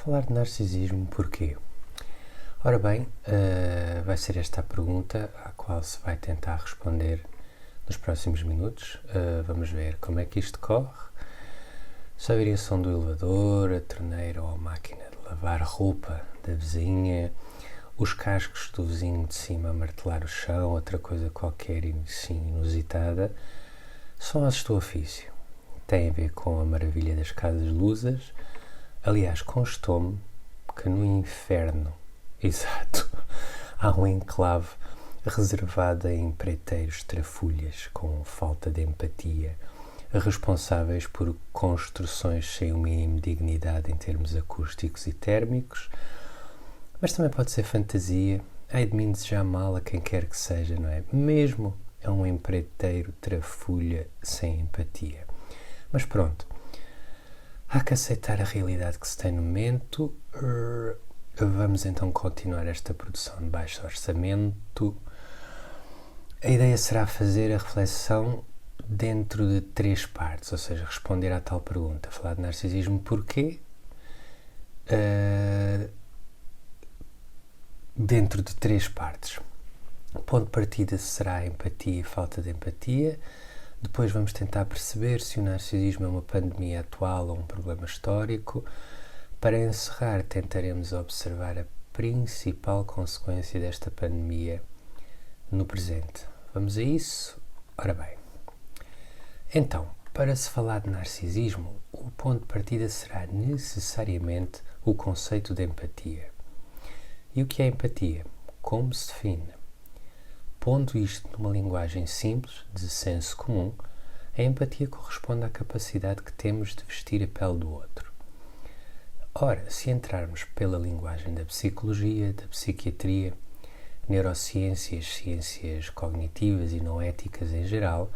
Falar de narcisismo, porquê? Ora bem, vai ser esta a pergunta à qual se vai tentar responder nos próximos minutos. Vamos ver como é que isto corre. Se ouvir o som do elevador, a torneira ou a máquina de lavar roupa da vizinha, os cascos do vizinho de cima a martelar o chão, outra coisa qualquer inusitada, são assos do ofício. Tem a ver com a maravilha das casas lusas. Aliás, constou-me que no inferno, exato, há um enclave reservado a empreiteiros trafulhas com falta de empatia, responsáveis por construções sem o mínimo de dignidade em termos acústicos e térmicos, mas também pode ser fantasia. Ai de mim desejar mal a quem quer que seja, não é? Mesmo a um empreiteiro trafulha sem empatia. Mas pronto, há que aceitar a realidade que se tem no momento. Vamos então continuar esta produção de baixo orçamento. A ideia será fazer a reflexão dentro de 3 partes, ou seja, responder à tal pergunta. Falar de narcisismo porquê? Dentro de 3 partes. O ponto de partida será a empatia e falta de empatia. Depois vamos tentar perceber se o narcisismo é uma pandemia atual ou um problema histórico. Para encerrar, tentaremos observar a principal consequência desta pandemia no presente. Vamos a isso? Ora bem, então, para se falar de narcisismo, o ponto de partida será necessariamente o conceito de empatia. E o que é empatia? Como se define? Pondo isto numa linguagem simples, de senso comum, a empatia corresponde à capacidade que temos de vestir a pele do outro. Ora, se entrarmos pela linguagem da psicologia, da psiquiatria, neurociências, ciências cognitivas e não éticas em geral,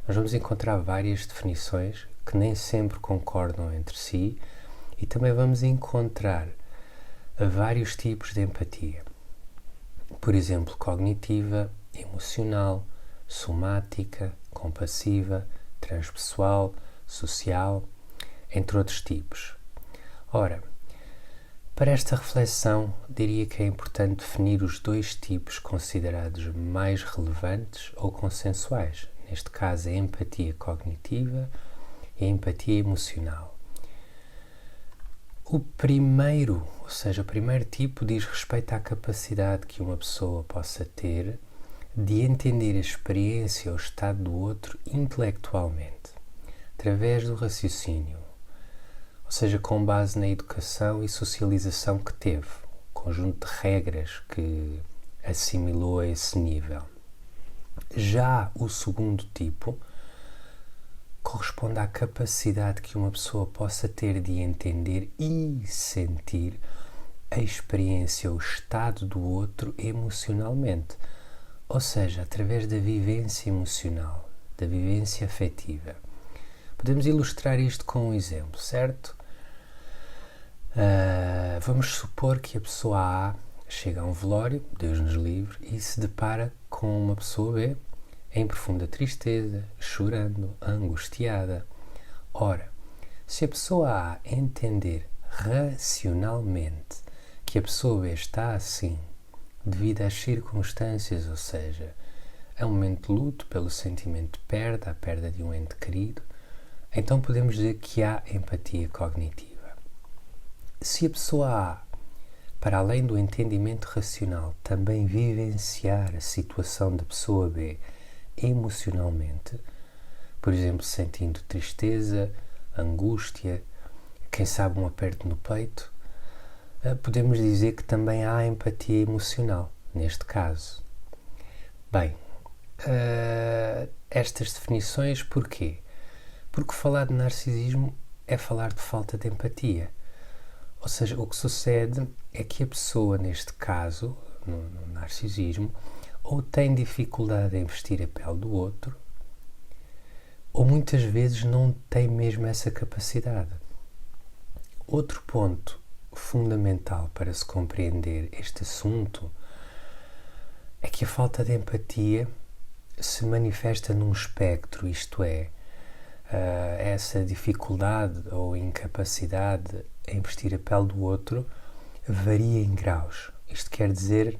nós vamos encontrar várias definições que nem sempre concordam entre si e também vamos encontrar vários tipos de empatia. Por exemplo, cognitiva, emocional, somática, compassiva, transpessoal, social, entre outros tipos. Ora, para esta reflexão, diria que é importante definir os 2 tipos considerados mais relevantes ou consensuais. Neste caso, a empatia cognitiva e a empatia emocional. O primeiro, ou seja, o primeiro tipo diz respeito à capacidade que uma pessoa possa ter de entender a experiência ou o estado do outro intelectualmente, através do raciocínio, ou seja, com base na educação e socialização que teve, conjunto de regras que assimilou a esse nível. Já o segundo tipo corresponde à capacidade que uma pessoa possa ter de entender e sentir a experiência, o estado do outro emocionalmente, ou seja, através da vivência emocional, da vivência afetiva. Podemos ilustrar isto com um exemplo, certo? Vamos supor que a pessoa A chega a um velório, Deus nos livre, e se depara com uma pessoa B em profunda tristeza, chorando, angustiada. Ora, se a pessoa A entender racionalmente que a pessoa B está assim devido às circunstâncias, ou seja, é um momento de luto pelo sentimento de perda, a perda de um ente querido, então podemos dizer que há empatia cognitiva. Se a pessoa A, para além do entendimento racional, também vivenciar a situação da pessoa B emocionalmente, por exemplo, sentindo tristeza, angústia, quem sabe um aperto no peito, podemos dizer que também há empatia emocional, neste caso. Bem, estas definições porquê? Porque falar de narcisismo é falar de falta de empatia. Ou seja, o que sucede é que a pessoa, neste caso, no narcisismo, ou tem dificuldade em vestir a pele do outro, ou muitas vezes não tem mesmo essa capacidade. Outro ponto fundamental para se compreender este assunto é que a falta de empatia se manifesta num espectro, isto é, essa dificuldade ou incapacidade em vestir a pele do outro varia em graus. Isto quer dizer,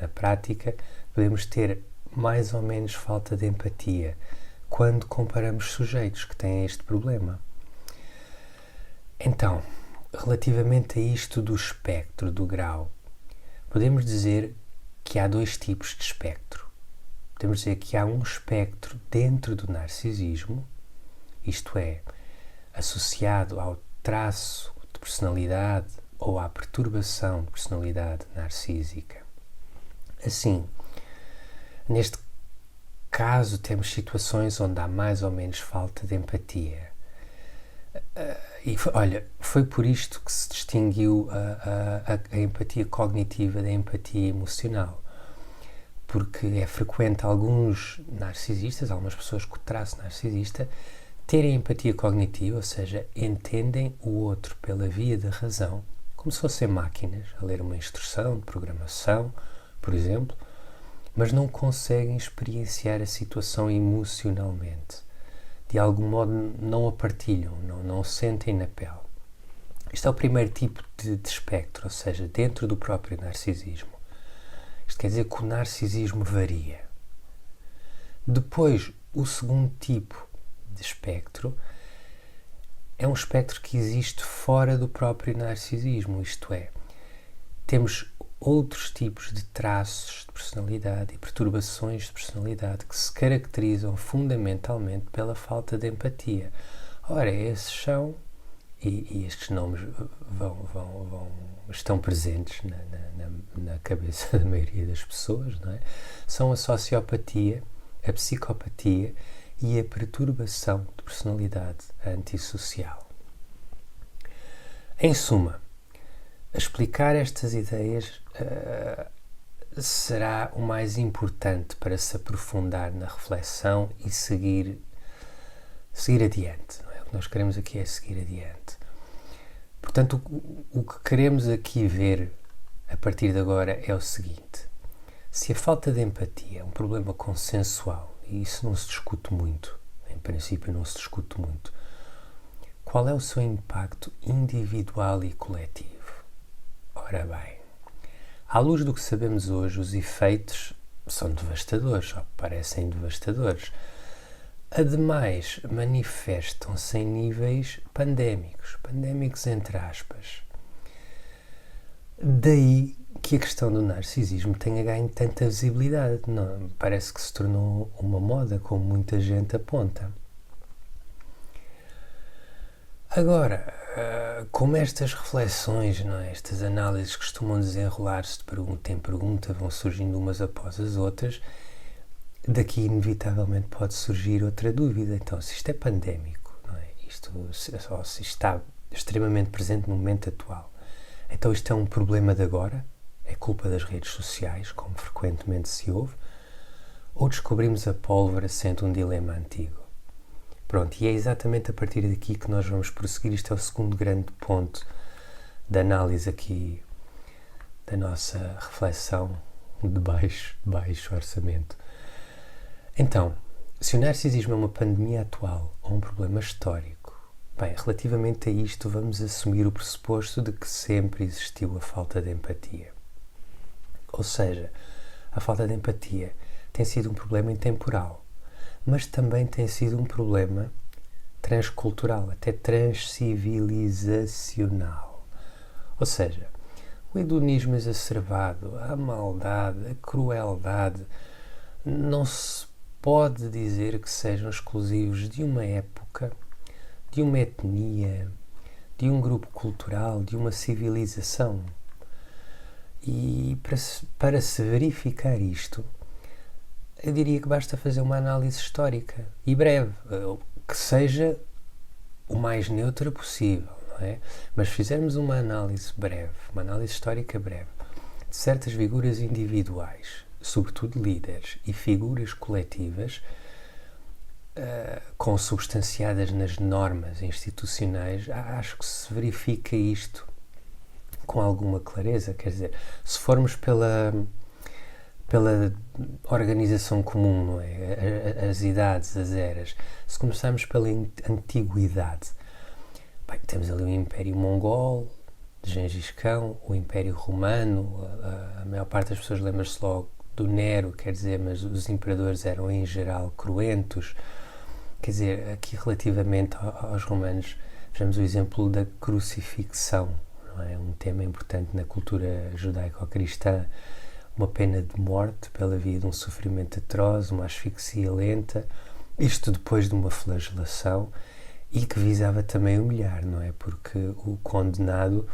na prática, podemos ter mais ou menos falta de empatia quando comparamos sujeitos que têm este problema. Então, relativamente a isto do espectro, do grau, podemos dizer que há dois tipos de espectro. Podemos dizer que há um espectro dentro do narcisismo, isto é, associado ao traço de personalidade ou à perturbação de personalidade narcísica. Assim, neste caso temos situações onde há mais ou menos falta de empatia. E foi por isto que se distinguiu a empatia cognitiva da empatia emocional. Porque é frequente alguns narcisistas, algumas pessoas com traço narcisista, terem empatia cognitiva, ou seja, entendem o outro pela via da razão, como se fossem máquinas, a ler uma instrução de programação, por exemplo, mas não conseguem experienciar a situação emocionalmente. De algum modo não a partilham, não sentem na pele. Este é o primeiro tipo de espectro, ou seja, dentro do próprio narcisismo. Isto quer dizer que o narcisismo varia. Depois, o segundo tipo de espectro é um espectro que existe fora do próprio narcisismo, isto é, temos outros tipos de traços de personalidade e perturbações de personalidade que se caracterizam fundamentalmente pela falta de empatia. Ora, esses são, e estes nomes estão presentes na cabeça da maioria das pessoas, não é? São a sociopatia, a psicopatia e a perturbação de personalidade antissocial. Em suma, explicar estas ideias será o mais importante para se aprofundar na reflexão e seguir adiante. Não é? O que nós queremos aqui é seguir adiante. Portanto, o que queremos aqui ver a partir de agora é o seguinte: se a falta de empatia é um problema consensual, e isso não se discute muito, em princípio não se discute muito, qual é o seu impacto individual e coletivo? Ora bem, à luz do que sabemos hoje, os efeitos são devastadores, ou parecem devastadores. Ademais, manifestam-se em níveis pandémicos entre aspas. Daí que a questão do narcisismo tenha ganho tanta visibilidade. Não, parece que se tornou uma moda, como muita gente aponta. Agora, como estas reflexões, não é? Estas análises costumam desenrolar-se de pergunta em pergunta, vão surgindo umas após as outras, daqui inevitavelmente pode surgir outra dúvida. Então, se isto é pandémico, não é? Se está extremamente presente no momento atual, então isto é um problema de agora? É culpa das redes sociais, como frequentemente se ouve? Ou descobrimos a pólvora sendo um dilema antigo? Pronto, e é exatamente a partir daqui que nós vamos prosseguir. Isto é o segundo grande ponto de análise aqui da nossa reflexão de baixo orçamento. Então, se o narcisismo é uma pandemia atual ou um problema histórico, bem, relativamente a isto vamos assumir o pressuposto de que sempre existiu a falta de empatia. Ou seja, a falta de empatia tem sido um problema intemporal, mas também tem sido um problema transcultural, até transcivilizacional. Ou seja, o hedonismo exacerbado, a maldade, a crueldade, não se pode dizer que sejam exclusivos de uma época, de uma etnia, de um grupo cultural, de uma civilização. E para se verificar isto, eu diria que basta fazer uma análise histórica e breve, que seja o mais neutra possível, não é? Mas se fizermos uma análise breve, uma análise histórica breve, de certas figuras individuais, sobretudo líderes, e figuras coletivas, consubstanciadas nas normas institucionais, acho que se verifica isto com alguma clareza. Quer dizer, se formos pela organização comum, não é? As idades, as eras, se começarmos pela antiguidade, Bem, temos ali o Império Mongol, de Gengis Khan, o Império Romano, a maior parte das pessoas lembra-se logo do Nero, quer dizer, mas os imperadores eram em geral cruentos. Quer dizer, aqui relativamente aos romanos, vejamos o exemplo da crucifixão, não é? Um tema importante na cultura judaico-cristã, uma pena de morte pela via de um sofrimento atroz, uma asfixia lenta, isto depois de uma flagelação, e que visava também humilhar, não é? Porque o condenado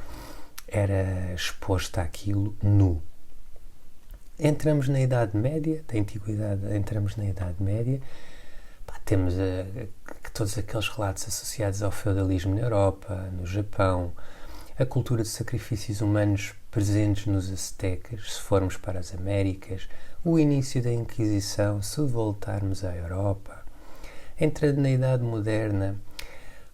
era exposto àquilo nu. Entramos na Idade Média, da Antiguidade, entramos na Idade Média, temos todos aqueles relatos associados ao feudalismo na Europa, no Japão, a cultura de sacrifícios humanos presentes nos aztecas, se formos para as Américas, o início da Inquisição, se voltarmos à Europa. Entrando na Idade Moderna,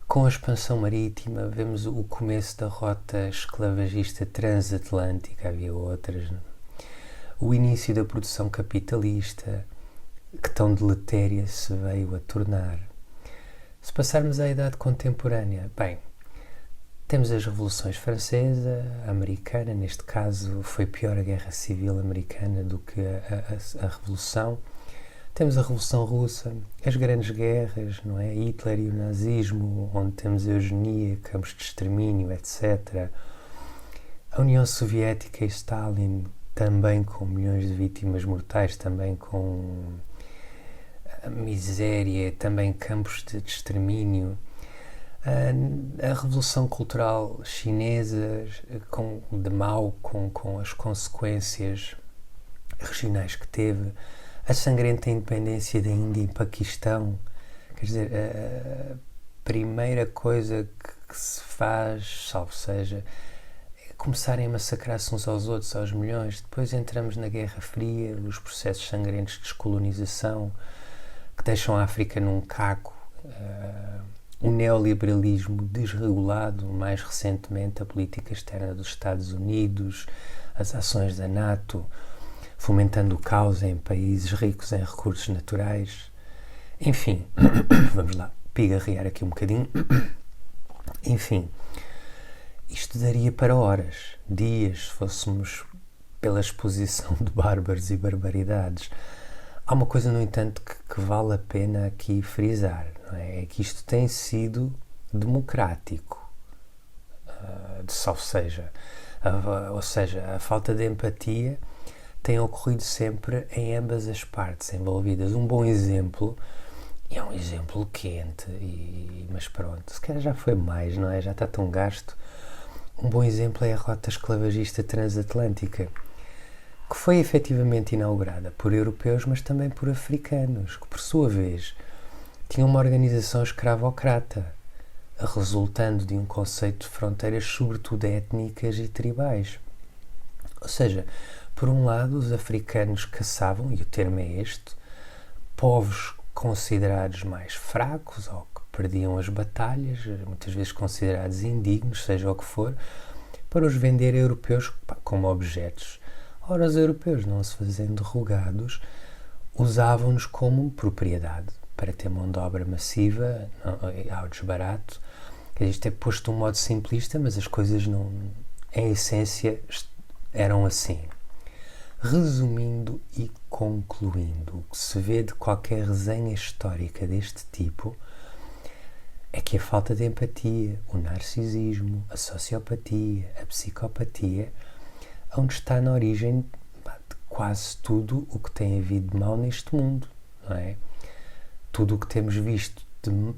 com a expansão marítima, vemos o começo da rota esclavagista transatlântica, havia outras, não? O início da produção capitalista, que tão deletéria se veio a tornar. Se passarmos à idade contemporânea, bem, temos as revoluções francesa, americana, neste caso foi pior a guerra civil americana do que a revolução. Temos a revolução russa, as grandes guerras, não é? Hitler e o nazismo, onde temos a eugenia, campos de extermínio, etc. A União Soviética e Stalin, também com milhões de vítimas mortais, também com a miséria, também campos de extermínio. A Revolução Cultural Chinesa, de Mao, com as consequências regionais que teve, a sangrenta independência da Índia e Paquistão. Quer dizer, a primeira coisa que se faz, salvo seja, é começarem a massacrar-se uns aos outros, aos milhões. Depois entramos na Guerra Fria, os processos sangrentos de descolonização, que deixam a África num caco, o neoliberalismo desregulado, mais recentemente a política externa dos Estados Unidos, as ações da NATO, fomentando o caos em países ricos em recursos naturais. Enfim, vamos lá pigarrear aqui um bocadinho. Enfim, isto daria para horas, dias, se fôssemos pela exposição de bárbaros e barbaridades. Há uma coisa, no entanto, que vale a pena aqui frisar, não é? É que isto tem sido democrático, ou seja, a falta de empatia tem ocorrido sempre em ambas as partes envolvidas. Um bom exemplo, e é um exemplo quente, mas pronto, se calhar já foi mais, não é? Já está tão gasto. Um bom exemplo é a rota esclavagista transatlântica, que foi efetivamente inaugurada por europeus, mas também por africanos, que por sua vez tinham uma organização escravocrata, resultando de um conceito de fronteiras sobretudo étnicas e tribais. Ou seja, por um lado, os africanos caçavam, e o termo é este, povos considerados mais fracos ou que perdiam as batalhas, muitas vezes considerados indignos, seja o que for, para os vender a europeus como objetos. Ora, os europeus, não se fazendo rogados, usavam-nos como propriedade para ter mão de obra massiva, ao desbarato. Isto é posto de um modo simplista, mas as coisas, não, em essência, eram assim. Resumindo e concluindo, o que se vê de qualquer resenha histórica deste tipo é que a falta de empatia, o narcisismo, a sociopatia, a psicopatia, onde está na origem de quase tudo o que tem havido de mal neste mundo, não é? Tudo o que temos visto de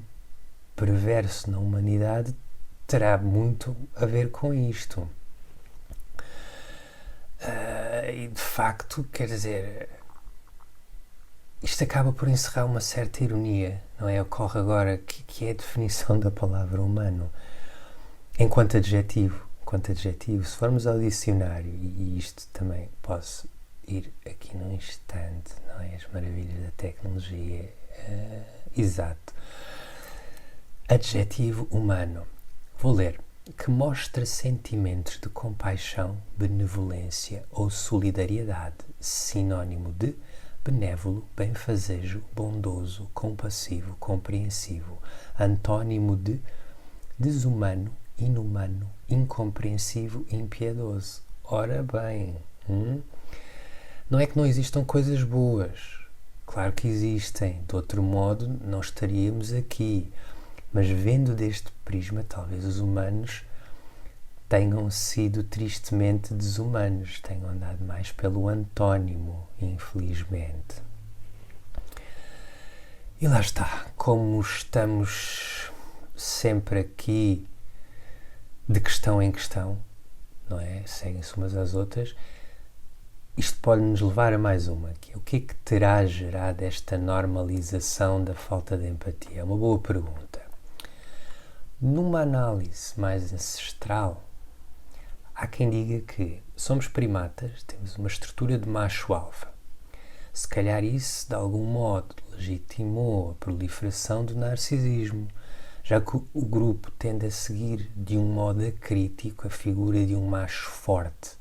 perverso na humanidade terá muito a ver com isto. E de facto, quer dizer, isto acaba por encerrar uma certa ironia, não é? Ocorre agora que é a definição da palavra humano enquanto adjetivo. Se formos ao dicionário, e isto também posso ir aqui num instante, não é? As maravilhas da tecnologia. Exato. Adjetivo humano. Vou ler. Que mostra sentimentos de compaixão, benevolência ou solidariedade, sinónimo de benévolo, benfazejo, bondoso, compassivo, compreensivo, antônimo de desumano, inumano, incompreensivo e impiedoso. Ora bem, não é que não existam coisas boas. Claro que existem. De outro modo, não estaríamos aqui. Mas vendo deste prisma, talvez os humanos tenham sido tristemente desumanos, tenham andado mais pelo antónimo, infelizmente. E lá está, como estamos sempre aqui de questão em questão, não é? Seguem-se umas às outras, isto pode nos levar a mais uma, que é o que é que terá gerado esta normalização da falta de empatia? É uma boa pergunta. Numa análise mais ancestral, há quem diga que somos primatas, temos uma estrutura de macho-alfa. Se calhar isso, de algum modo, legitimou a proliferação do narcisismo, já que o grupo tende a seguir de um modo acrítico a figura de um macho forte,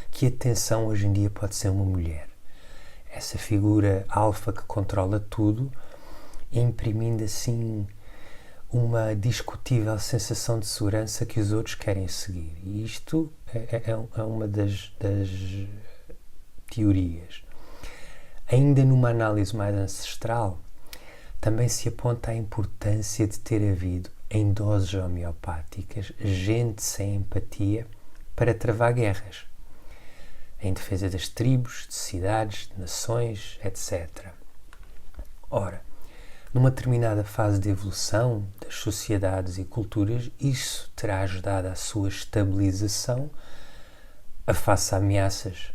que, atenção, hoje em dia pode ser uma mulher. Essa figura alfa que controla tudo, imprimindo assim uma discutível sensação de segurança que os outros querem seguir. E isto é uma das teorias. Ainda numa análise mais ancestral, também se aponta a importância de ter havido, em doses homeopáticas, gente sem empatia para travar guerras, em defesa das tribos, de cidades, de nações, etc. Ora, numa determinada fase de evolução das sociedades e culturas, isso terá ajudado à sua estabilização face a ameaças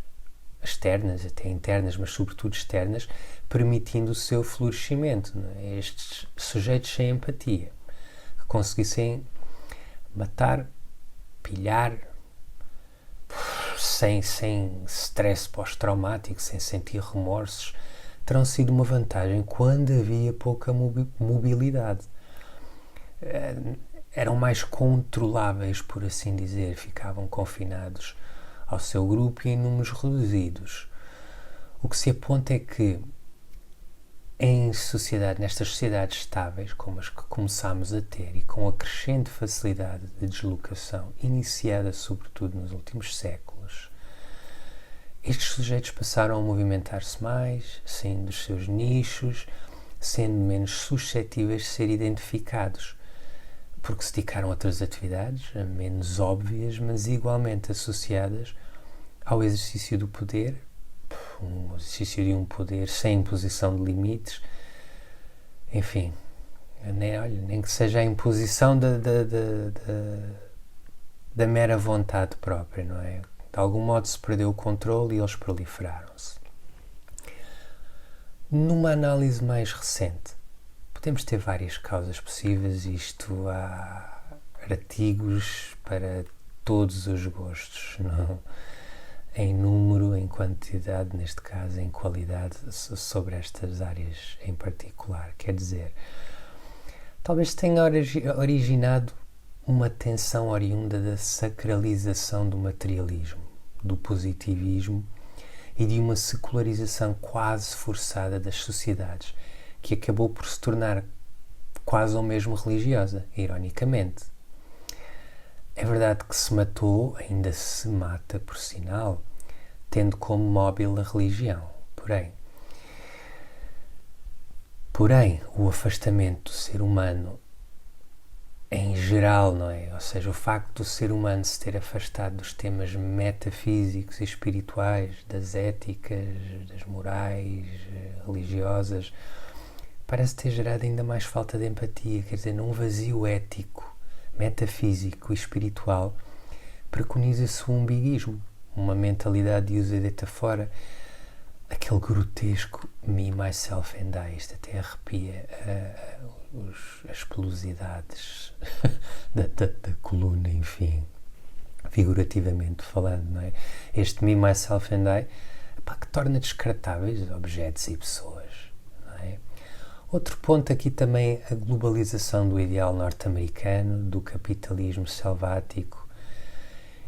externas, até internas, mas sobretudo externas, permitindo o seu florescimento. Não é? Estes sujeitos sem empatia, que conseguissem matar, pilhar, sem stress pós-traumático, sem sentir remorsos, terão sido uma vantagem quando havia pouca mobilidade. Eram mais controláveis, por assim dizer, ficavam confinados ao seu grupo e em números reduzidos. O que se aponta é que nestas sociedades estáveis, como as que começámos a ter, e com a crescente facilidade de deslocação, iniciada sobretudo nos últimos séculos, estes sujeitos passaram a movimentar-se mais, saindo dos seus nichos, sendo menos suscetíveis de ser identificados, porque se dedicaram a outras atividades, menos óbvias, mas igualmente associadas ao exercício do poder, um exercício de um poder sem imposição de limites, enfim, nem que seja a imposição da mera vontade própria, não é? De algum modo se perdeu o controle e eles proliferaram-se. Numa análise mais recente, podemos ter várias causas possíveis, isto há artigos para todos os gostos, não? Em número, em quantidade, neste caso, em qualidade, sobre estas áreas em particular. Quer dizer, talvez tenha originado uma tensão oriunda da sacralização do materialismo, do positivismo e de uma secularização quase forçada das sociedades, que acabou por se tornar quase ou mesmo religiosa, ironicamente. É verdade que se matou, ainda se mata, por sinal, tendo como móvel a religião. Porém, o afastamento do ser humano em geral, não é? Ou seja, o facto do ser humano se ter afastado dos temas metafísicos e espirituais, das éticas, das morais, religiosas, parece ter gerado ainda mais falta de empatia. Quer dizer, num vazio ético, metafísico e espiritual, preconiza-se o umbiguismo, uma mentalidade de usa e deita fora, aquele grotesco me, myself and I. Isto até arrepia as pelosidades da coluna, enfim, figurativamente falando, não é? Este me, myself and I, que torna descartáveis objetos e pessoas, não é? Outro ponto aqui também, a globalização do ideal norte-americano, do capitalismo selvático.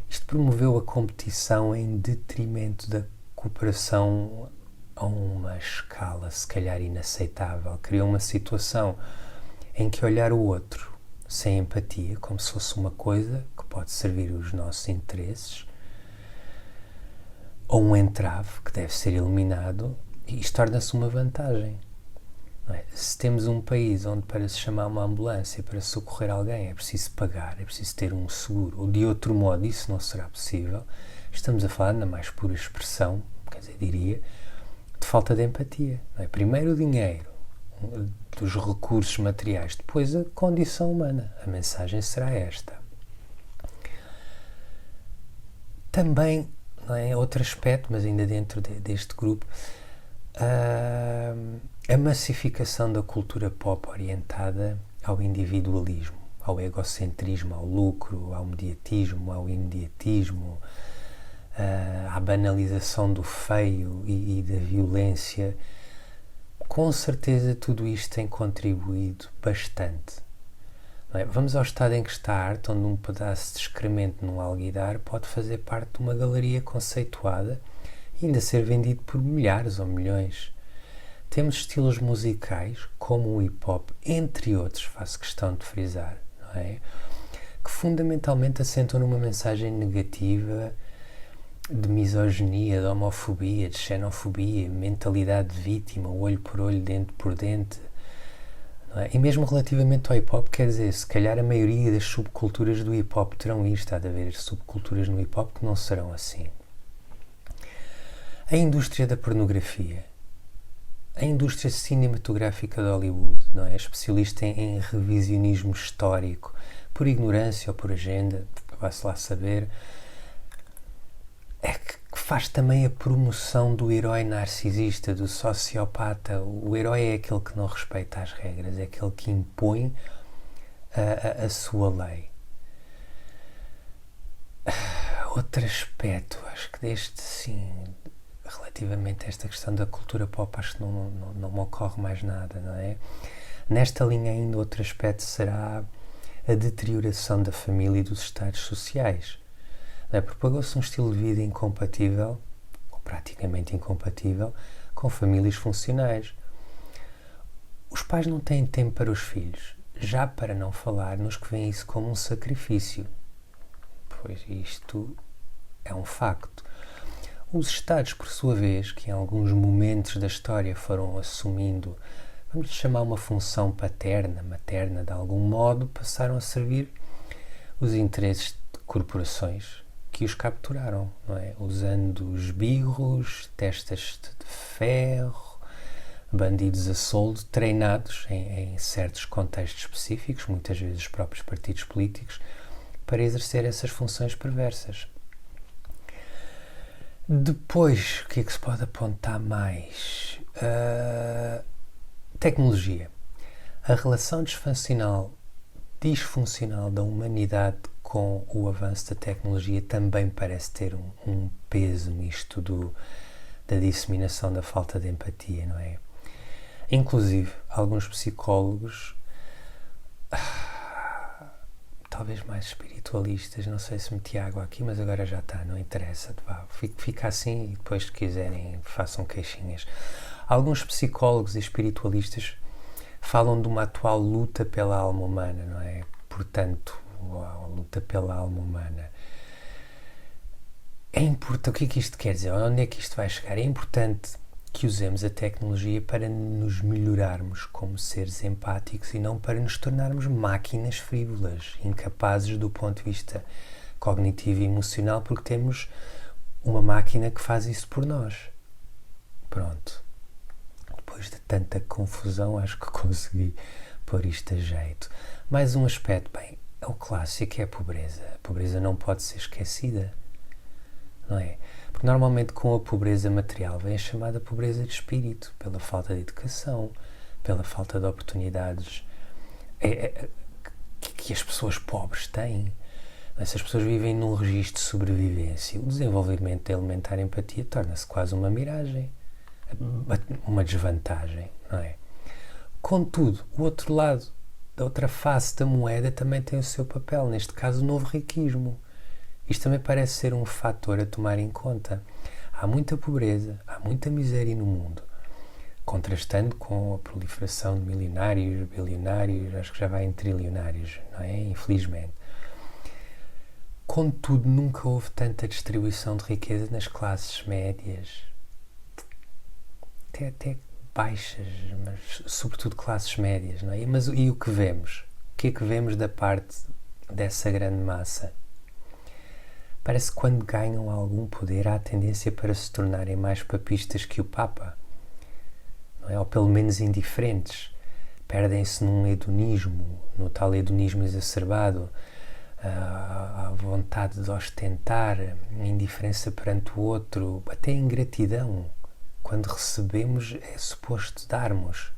Isto promoveu a competição em detrimento da cooperação a uma escala se calhar inaceitável. Criou uma situação em que olhar o outro, sem empatia, como se fosse uma coisa que pode servir os nossos interesses, ou um entrave que deve ser eliminado, e isto torna-se uma vantagem. Não é? Se temos um país onde para se chamar uma ambulância, para socorrer alguém, é preciso pagar, é preciso ter um seguro, ou de outro modo isso não será possível, estamos a falar, na mais pura expressão, quer dizer, diria, de falta de empatia. Não é? Primeiro o dinheiro, dos recursos materiais, depois a condição humana. A mensagem será esta. Também, não é, outro aspecto, mas ainda dentro deste grupo, a massificação da cultura pop orientada ao individualismo, ao egocentrismo, ao lucro, ao mediatismo, ao imediatismo, à banalização do feio e da violência. Com certeza tudo isto tem contribuído bastante. Não é? Vamos ao estado em que está a arte, onde um pedaço de excremento num alguidar pode fazer parte de uma galeria conceituada e ainda ser vendido por milhares ou milhões. Temos estilos musicais, como o hip-hop, entre outros, faço questão de frisar, não é? Que fundamentalmente assentam numa mensagem negativa de misoginia, de homofobia, de xenofobia, mentalidade de vítima, olho por olho, dente por dente. Não é? E mesmo relativamente ao hip-hop, quer dizer, se calhar a maioria das subculturas do hip-hop terão isto, há de haver subculturas no hip-hop que não serão assim. A indústria da pornografia, a indústria cinematográfica de Hollywood, não é? Especialista em revisionismo histórico, por ignorância ou por agenda, vai-se lá saber, é que faz também a promoção do herói narcisista, do sociopata. O herói é aquele que não respeita as regras, é aquele que impõe a sua lei. Outro aspecto, acho que deste, sim, relativamente a esta questão da cultura pop, acho que não me ocorre mais nada, não é? Nesta linha ainda outro aspecto será a deterioração da família e dos estados sociais. Propagou-se um estilo de vida incompatível, ou praticamente incompatível, com famílias funcionais. Os pais não têm tempo para os filhos, já para não falar nos que veem isso como um sacrifício. Pois isto é um facto. Os Estados, por sua vez, que em alguns momentos da história foram assumindo, vamos chamar uma função paterna, materna, de algum modo, passaram a servir os interesses de corporações que os capturaram, não é? Usando esbirros, testas de ferro, bandidos a soldo, treinados em certos contextos específicos, muitas vezes os próprios partidos políticos, para exercer essas funções perversas. Depois, o que é que se pode apontar mais? Tecnologia. A relação disfuncional da humanidade com o avanço da tecnologia também parece ter um peso nisto da disseminação da falta de empatia, não é? Inclusive, alguns psicólogos, talvez mais espiritualistas, não sei se meti água aqui, mas agora já está, não interessa, fica assim e depois, se quiserem, façam queixinhas. Alguns psicólogos e espiritualistas falam de uma atual luta pela alma humana, não é? Portanto, a luta pela alma humana. É importante, o que é que isto quer dizer? Onde é que isto vai chegar? É importante que usemos a tecnologia para nos melhorarmos como seres empáticos e não para nos tornarmos máquinas frívolas, incapazes do ponto de vista cognitivo e emocional, porque temos uma máquina que faz isso por nós. Pronto. Depois de tanta confusão, acho que consegui pôr isto a jeito. Mais um aspecto, bem, é o clássico, é a pobreza. A pobreza não pode ser esquecida, não é? Porque normalmente com a pobreza material vem a chamada pobreza de espírito, pela falta de educação, pela falta de oportunidades que as pessoas pobres têm. Essas pessoas vivem num registro de sobrevivência. O desenvolvimento da elementar empatia torna-se quase uma miragem, uma desvantagem, não é? Contudo, o outro lado, a outra face da moeda também tem o seu papel, neste caso o novo riquismo. Isto também parece ser um fator a tomar em conta. Há muita pobreza, há muita miséria no mundo. contrastando com a proliferação de milionários, bilionários, acho que já vai em trilionários, não é? Infelizmente. Contudo, nunca houve tanta distribuição de riqueza nas classes médias, até baixas, mas sobretudo classes médias, não é? Mas e o que vemos? O que é que vemos da parte dessa grande massa? Parece que quando ganham algum poder há a tendência para se tornarem mais papistas que o Papa, não é? Ou pelo menos indiferentes. Perdem-se num hedonismo, no tal hedonismo exacerbado, a vontade de ostentar, a indiferença perante o outro, até a ingratidão. Quando recebemos é suposto darmos.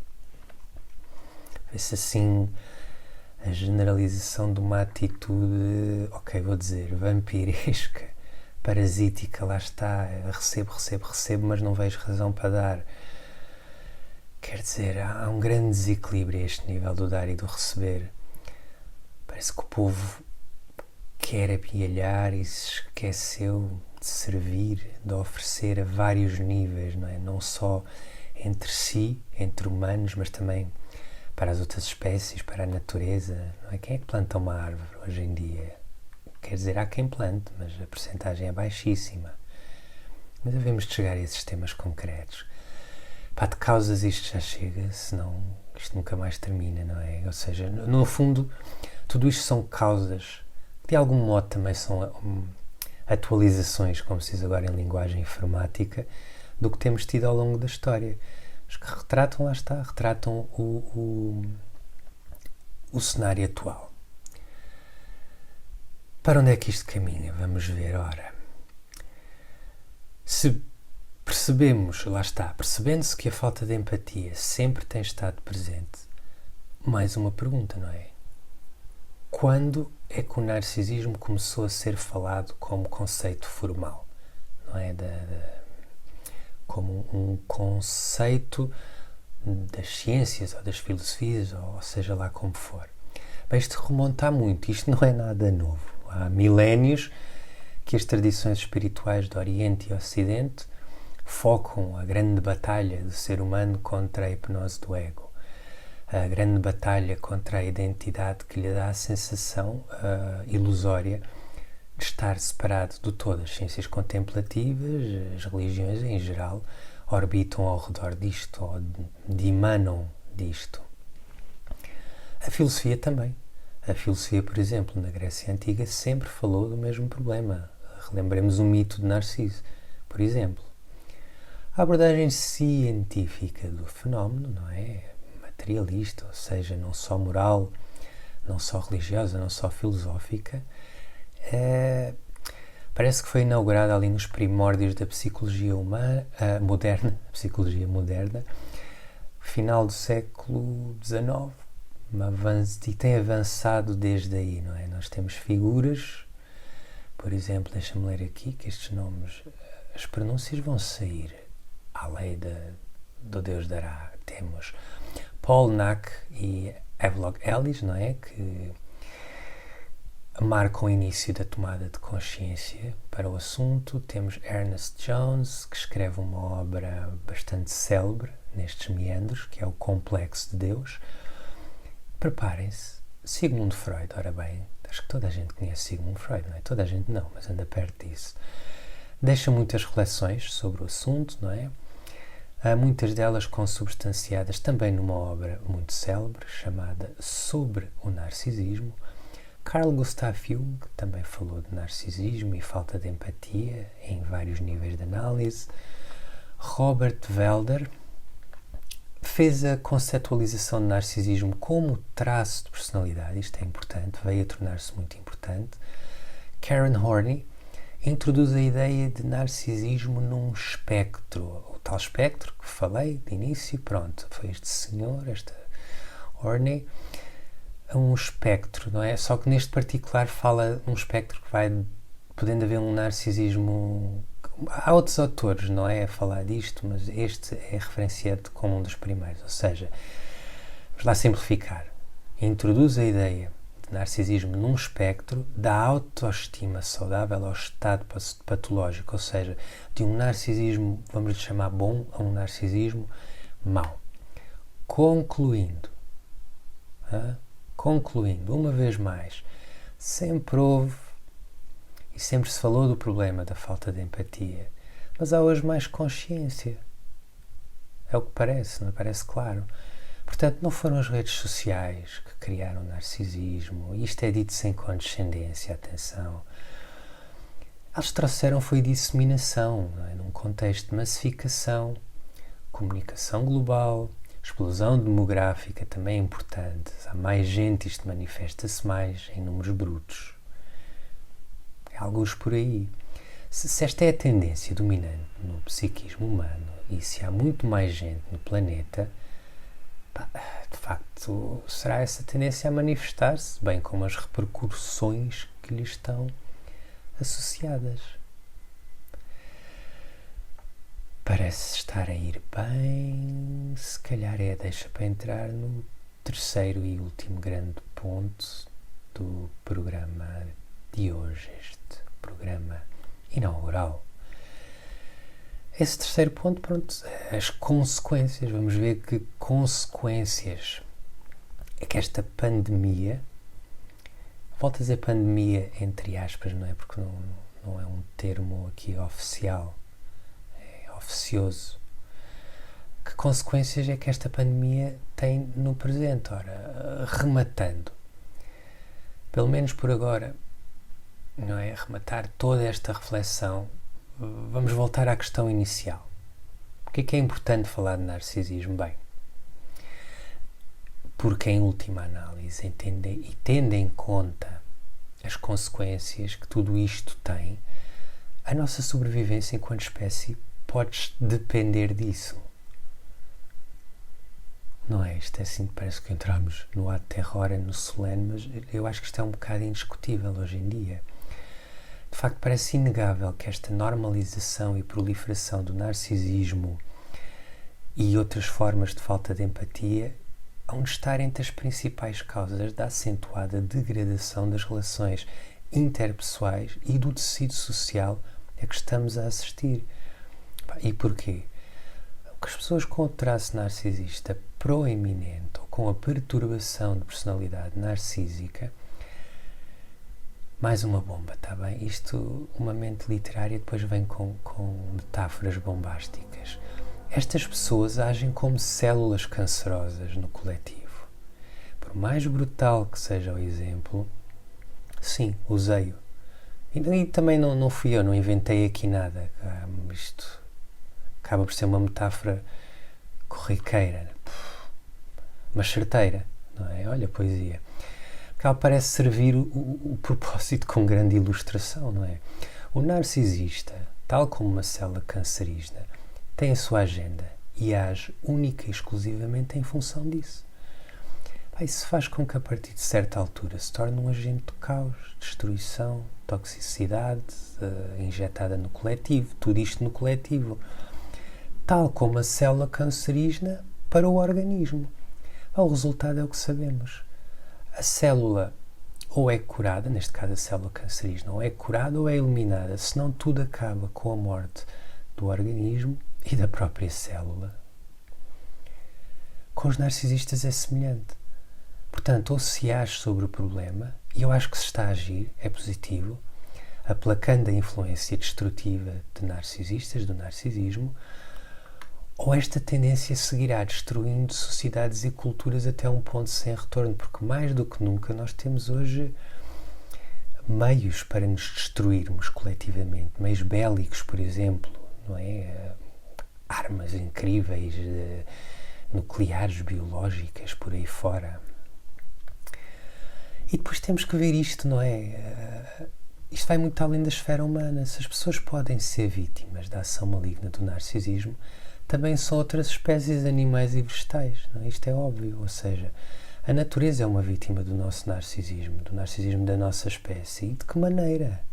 Vê-se assim a generalização de uma atitude, vou dizer, vampiresca, parasítica, lá está, recebo, mas não vejo razão para dar. Quer dizer, há um grande desequilíbrio a este nível do dar e do receber. Parece que o povo quer apialhar e se esqueceu de servir, de oferecer a vários níveis, não é? Não só entre si, entre humanos, mas também para as outras espécies, para a natureza, não é? Quem é que planta uma árvore hoje em dia? Quer dizer, há quem plante, mas a percentagem é baixíssima. Mas devemos de chegar a esses temas concretos. De causas isto já chega, senão isto nunca mais termina, não é? Ou seja, no fundo, tudo isto são causas que de algum modo também são atualizações, como se diz agora em linguagem informática, do que temos tido ao longo da história. Mas que retratam, lá está, retratam o cenário atual. Para onde é que isto caminha? Vamos ver, ora. Se percebemos, lá está, percebendo-se que a falta de empatia sempre tem estado presente, mais uma pergunta, não é? Quando é que o narcisismo começou a ser falado como conceito formal? Não é? Como um conceito das ciências ou das filosofias, ou seja lá como for. Bem, isto remonta a muito, isto não é nada novo. Há milénios que as tradições espirituais do Oriente e Ocidente focam a grande batalha do ser humano contra a hipnose do ego, a grande batalha contra a identidade que lhe dá a sensação ilusória de estar separado do todo. As ciências contemplativas, as religiões em geral, orbitam ao redor disto, ou dimanam disto. A filosofia também. A filosofia, por exemplo, na Grécia Antiga, sempre falou do mesmo problema. Relembremos o mito de Narciso, por exemplo. A abordagem científica do fenómeno, não é? Materialista, ou seja, não só moral, não só religiosa, não só filosófica, parece que foi inaugurada ali nos primórdios da psicologia moderna, psicologia moderna, final do século XIX, e tem avançado desde aí, não é? Nós temos figuras, por exemplo, deixa-me ler aqui que estes nomes, as pronúncias vão sair à lei do Deus dará. Temos Paul Nack e Havelock Ellis, não é? Que marcam o início da tomada de consciência para o assunto. Temos Ernest Jones, que escreve uma obra bastante célebre nestes meandros, que é o Complexo de Deus. Preparem-se. Sigmund Freud, ora bem, acho que toda a gente conhece Sigmund Freud, não é? Toda a gente não, mas anda perto disso. Deixa muitas reflexões sobre o assunto, não é? Muitas delas consubstanciadas também numa obra muito célebre chamada Sobre o Narcisismo. Carl Gustav Jung também falou de narcisismo e falta de empatia em vários níveis de análise. Robert Welder fez a conceptualização de narcisismo como traço de personalidade, isto é importante, veio a tornar-se muito importante. Karen Horney introduz a ideia de narcisismo num espectro, o tal espectro que falei de início, pronto, foi este senhor, esta Horney, um espectro, não é? Só que neste particular fala de um espectro que vai podendo haver um narcisismo. Há outros autores, não é, a falar disto, mas este é referenciado como um dos primeiros, ou seja, vamos lá simplificar. Introduz a ideia de narcisismo num espectro da autoestima saudável ao estado patológico, ou seja, de um narcisismo, vamos lhe chamar bom, a um narcisismo mau. Concluindo, uma vez mais, sempre houve e sempre se falou do problema da falta de empatia, mas há hoje mais consciência. É o que parece, não é? Parece claro. Portanto, não foram as redes sociais que criaram o narcisismo, e isto é dito sem condescendência, atenção. Eles trouxeram foi disseminação, não é? Num contexto de massificação, comunicação global, explosão demográfica também é importante. Há mais gente, isto manifesta-se mais em números brutos. É alguns por aí. Se esta é a tendência dominante no psiquismo humano e se há muito mais gente no planeta, de facto, será essa tendência a manifestar-se, bem como as repercussões que lhe estão associadas. Parece estar a ir bem, se calhar deixa para entrar no terceiro e último grande ponto do programa de hoje, este programa inaugural. Esse terceiro ponto, as consequências. Vamos ver que consequências é que esta pandemia, volto a dizer pandemia entre aspas, não é? Porque não é um termo aqui oficial, é oficioso. Que consequências é que esta pandemia tem no presente? Ora, rematando, pelo menos por agora, não é? Rematar toda esta reflexão, vamos voltar à questão inicial. Porquê é que é importante falar de narcisismo? Bem, porque em última análise, tendo em conta as consequências que tudo isto tem, a nossa sobrevivência enquanto espécie pode depender disso. Não é? Isto é assim, parece que entramos no ad terrorem, no solene, mas eu acho que isto é um bocado indiscutível hoje em dia. De facto, parece inegável que esta normalização e proliferação do narcisismo e outras formas de falta de empatia hão de estar entre as principais causas da acentuada degradação das relações interpessoais e do tecido social a que estamos a assistir. E porquê? Porque as pessoas com o traço narcisista proeminente ou com a perturbação de personalidade narcísica, mais uma bomba, está bem? Isto, uma mente literária depois vem com metáforas bombásticas. Estas pessoas agem como células cancerosas no coletivo. Por mais brutal que seja o exemplo, sim, usei-o. E também não fui eu, não inventei aqui nada. Isto acaba por ser uma metáfora corriqueira, mas certeira, não é? Olha a poesia. Porque ela parece servir o propósito com grande ilustração, não é? O narcisista, tal como uma célula cancerígena, tem a sua agenda e age única e exclusivamente em função disso. Isso faz com que a partir de certa altura se torne um agente de caos, destruição, toxicidade injetada no coletivo, tudo isto no coletivo, tal como a célula cancerígena para o organismo. O resultado é o que sabemos. A célula ou é curada, neste caso a célula cancerígena, ou é curada ou é eliminada, senão tudo acaba com a morte do organismo e da própria célula. Com os narcisistas é semelhante. Portanto, ou se age sobre o problema, e eu acho que se está a agir, é positivo, aplacando a influência destrutiva de narcisistas, do narcisismo, ou esta tendência seguirá destruindo sociedades e culturas até um ponto sem retorno, porque mais do que nunca nós temos hoje meios para nos destruirmos coletivamente, meios bélicos, por exemplo, não é? Armas incríveis, nucleares, biológicas, por aí fora. E depois temos que ver isto, não é? Isto vai muito além da esfera humana. Se as pessoas podem ser vítimas da ação maligna do narcisismo, também são outras espécies animais e vegetais, não é? Isto é óbvio, ou seja, a natureza é uma vítima do nosso narcisismo, do narcisismo da nossa espécie. E de que maneira?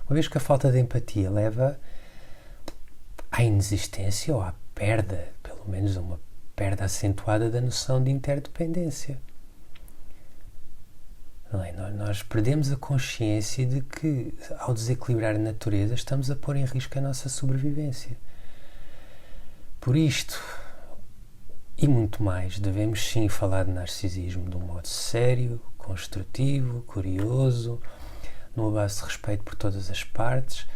Uma vez que a falta de empatia leva à inexistência ou à perda, pelo menos a uma perda acentuada da noção de interdependência. Não é? Nós perdemos a consciência de que, ao desequilibrar a natureza, estamos a pôr em risco a nossa sobrevivência. Por isto, E muito mais, devemos sim falar de narcisismo de um modo sério, construtivo, curioso, numa base de respeito por todas as partes,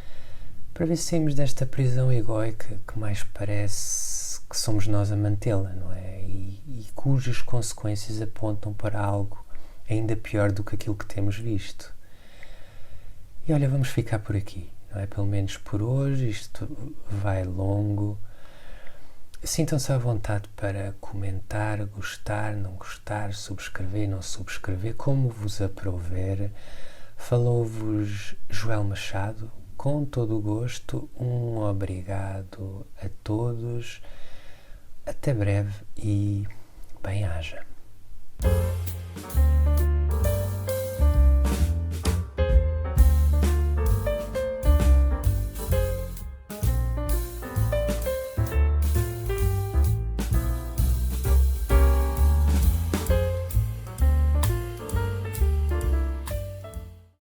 para ver se saímos desta prisão egóica que mais parece que somos nós a mantê-la, não é? E cujas consequências apontam para algo ainda pior do que aquilo que temos visto. E olha, vamos ficar por aqui, não é? Pelo menos por hoje, isto vai longo. Sintam-se à vontade para comentar, gostar, não gostar, subscrever, não subscrever, como vos aprouver. Falou-vos Joel Machado, com todo o gosto. Um obrigado a todos. Até breve e bem-aja.